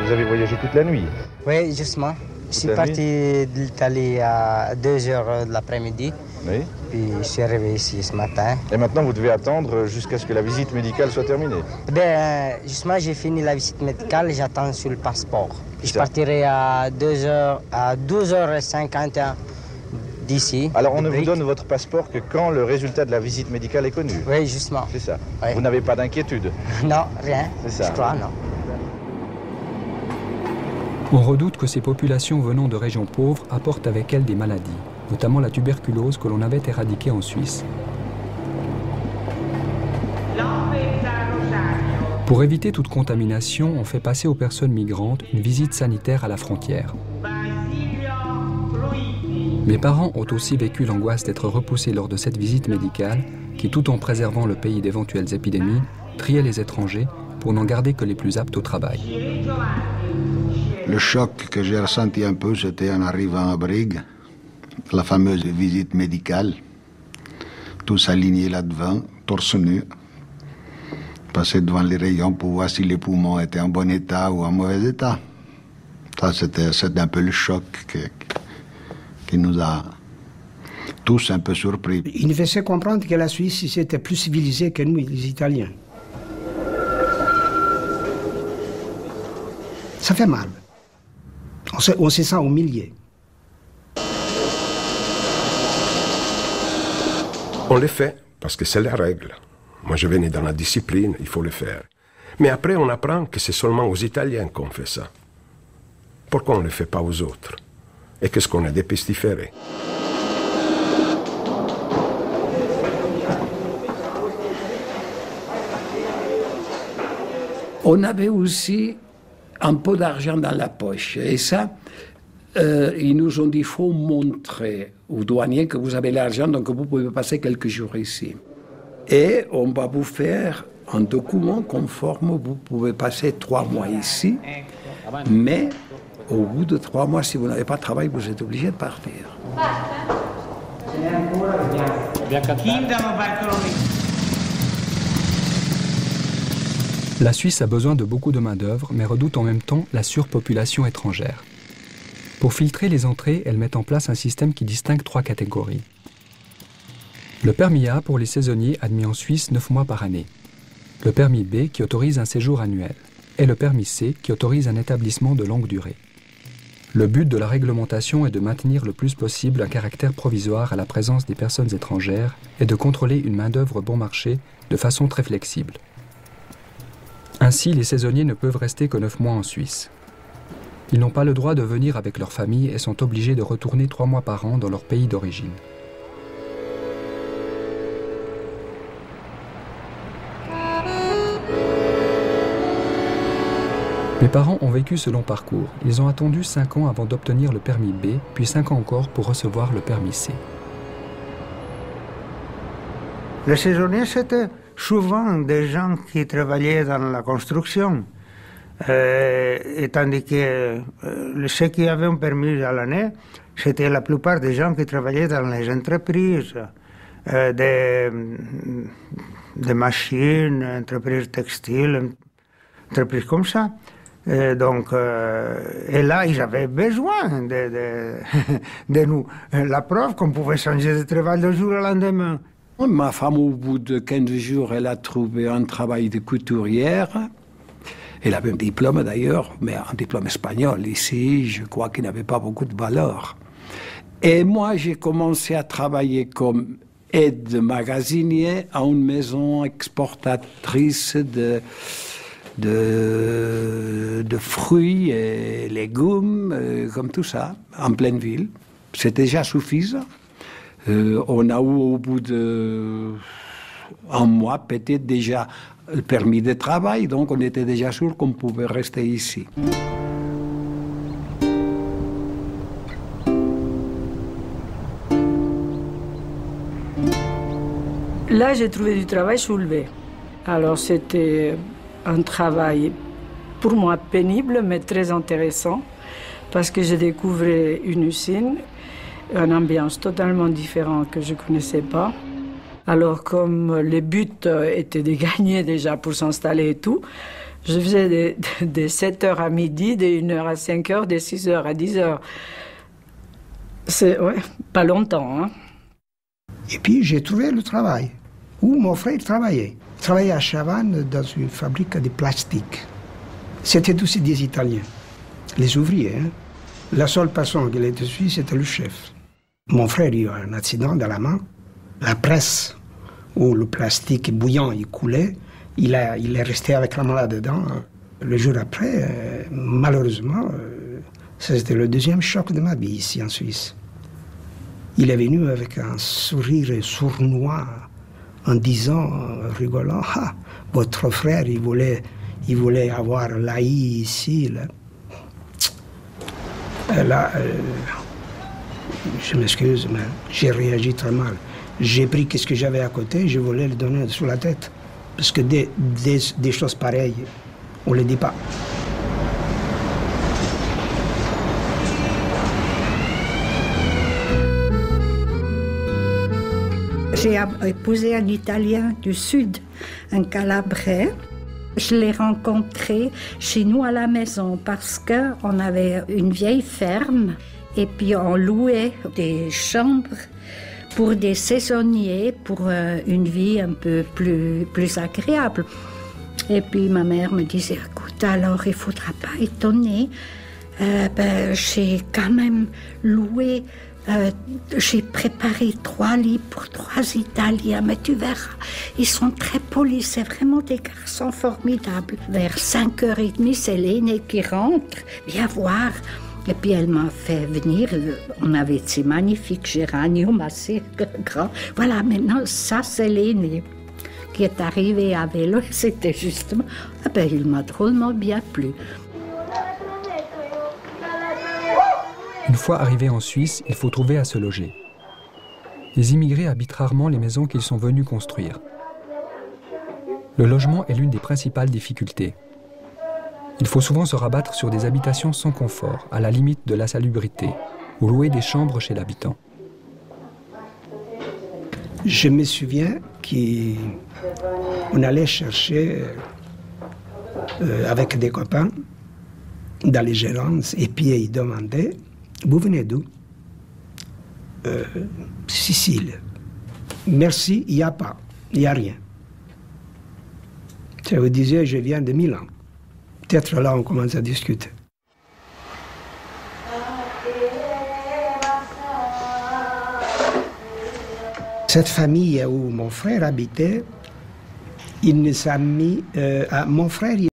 vous avez voyagé toute la nuit. Oui, justement. Je suis parti de l'Italie à 2 heures de l'après-midi. Oui. Puis je suis arrivé ici ce matin. Et maintenant, vous devez attendre jusqu'à ce que la visite médicale soit terminée. Justement, j'ai fini la visite médicale, j'attends sur le passeport. Je partirai à 12h51 d'ici. Alors, on ne vous donne votre passeport que quand le résultat de la visite médicale est connu. Oui, justement. C'est ça. Oui. Vous n'avez pas d'inquiétude? Non, rien. C'est ça. Je crois, non. On redoute que ces populations venant de régions pauvres apportent avec elles des maladies, notamment la tuberculose que l'on avait éradiquée en Suisse. Pour éviter toute contamination, on fait passer aux personnes migrantes une visite sanitaire à la frontière. Mes parents ont aussi vécu l'angoisse d'être repoussés lors de cette visite médicale qui, tout en préservant le pays d'éventuelles épidémies, triait les étrangers pour n'en garder que les plus aptes au travail. Le choc que j'ai ressenti un peu, c'était en arrivant à Brigue, la fameuse visite médicale, tous alignés là-devant, torse nu, passer devant les rayons pour voir si les poumons étaient en bon état ou en mauvais état. Ça, c'était un peu le choc qui nous a tous un peu surpris. Il nous faisait comprendre que la Suisse, c'était plus civilisé que nous, les Italiens. Ça fait mal. On se sent humilié. On le fait parce que c'est la règle. Moi, je venais dans la discipline, il faut le faire. Mais après, on apprend que c'est seulement aux Italiens qu'on fait ça. Pourquoi on ne le fait pas aux autres? Et qu'est-ce qu'on a des pestiférés? On avait aussi un peu d'argent dans la poche. Et ça, ils nous ont dit, il faut montrer aux douaniers que vous avez l'argent, donc vous pouvez passer quelques jours ici. Et on va vous faire un document conforme, vous pouvez passer 3 mois ici, mais au bout de 3 mois, si vous n'avez pas de travail, vous êtes obligé de partir. La Suisse a besoin de beaucoup de main-d'œuvre, mais redoute en même temps la surpopulation étrangère. Pour filtrer les entrées, elle met en place un système qui distingue 3 catégories. Le permis A pour les saisonniers admis en Suisse 9 mois par année. Le permis B qui autorise un séjour annuel. Et le permis C qui autorise un établissement de longue durée. Le but de la réglementation est de maintenir le plus possible un caractère provisoire à la présence des personnes étrangères et de contrôler une main-d'œuvre bon marché de façon très flexible. Ainsi, les saisonniers ne peuvent rester que 9 mois en Suisse. Ils n'ont pas le droit de venir avec leur famille et sont obligés de retourner 3 mois par an dans leur pays d'origine. Mes parents ont vécu ce long parcours. Ils ont attendu 5 ans avant d'obtenir le permis B, puis 5 ans encore pour recevoir le permis C. Les saisonniers, c'était souvent des gens qui travaillaient dans la construction. Et tandis que ceux qui avaient un permis à l'année, c'était la plupart des gens qui travaillaient dans les entreprises, des machines, entreprises textiles, entreprises comme ça. Et donc, et là, ils avaient besoin de nous. La preuve qu'on pouvait changer de travail d'un jour au lendemain. Ma femme, au bout de 15 jours, elle a trouvé un travail de couturière. Elle avait un diplôme d'ailleurs, mais un diplôme espagnol. Ici, je crois qu'il n'avait pas beaucoup de valeur. Et moi, j'ai commencé à travailler comme aide magasinier à une maison exportatrice de fruits et légumes, comme tout ça, en pleine ville. C'est déjà suffisant. On a eu au bout d'un mois peut-être déjà le permis de travail, donc on était déjà sûr qu'on pouvait rester ici. Là, j'ai trouvé du travail soulevé. Alors c'était un travail pour moi pénible, mais très intéressant, parce que j'ai découvert une usine, une ambiance totalement différente que je ne connaissais pas. Alors comme le but était de gagner déjà pour s'installer et tout, Je faisais de 7h à midi, de 1h à 5h, de 6h à 10h. C'est pas longtemps. Hein. Et puis j'ai trouvé le travail, où mon frère travaillait. Il travaillait à Chavannes dans une fabrique de plastique. C'était aussi des Italiens, les ouvriers. Hein. La seule personne qui était dessus, c'était le chef. Mon frère a eu un accident dans la main. La presse, où le plastique bouillant il coulait, il est resté avec la main dedans. Le jour après, malheureusement, c'était le deuxième choc de ma vie ici en Suisse. Il est venu avec un sourire sournois en disant, rigolant, « Ah, votre frère, il voulait avoir l'AI ici. » Là, je m'excuse, mais j'ai réagi très mal. J'ai pris ce que j'avais à côté, je voulais le donner sous la tête. Parce que des choses pareilles, on ne les dit pas. J'ai épousé un Italien du Sud, un Calabrais. Je l'ai rencontré chez nous à la maison parce qu'on avait une vieille ferme et puis on louait des chambres pour des saisonniers, pour une vie un peu plus agréable. Et puis ma mère me disait, écoute, alors il ne faudra pas étonner, j'ai quand même loué, j'ai préparé 3 lits pour 3 Italiens, mais tu verras, ils sont très polis, c'est vraiment des garçons formidables. Vers 5h30, c'est l'aîné qui rentre, viens voir. Et puis elle m'a fait venir, on avait ces magnifiques géraniums assez grands. Voilà, maintenant, ça c'est l'aîné qui est arrivé à vélo. C'était justement, il m'a drôlement bien plu. Une fois arrivé en Suisse, il faut trouver à se loger. Les immigrés habitent rarement les maisons qu'ils sont venus construire. Le logement est l'une des principales difficultés. Il faut souvent se rabattre sur des habitations sans confort, à la limite de l'insalubrité, ou louer des chambres chez l'habitant. Je me souviens qu'on allait chercher avec des copains dans les gérances, et puis ils demandaient « Vous venez d'où ?»« Sicile. »« Merci, il n'y a pas, il n'y a rien. » Ça vous disait « Je viens de Milan. » Peut-être là, on commence à discuter. Cette famille où mon frère habitait, il nous a mis... mon frère,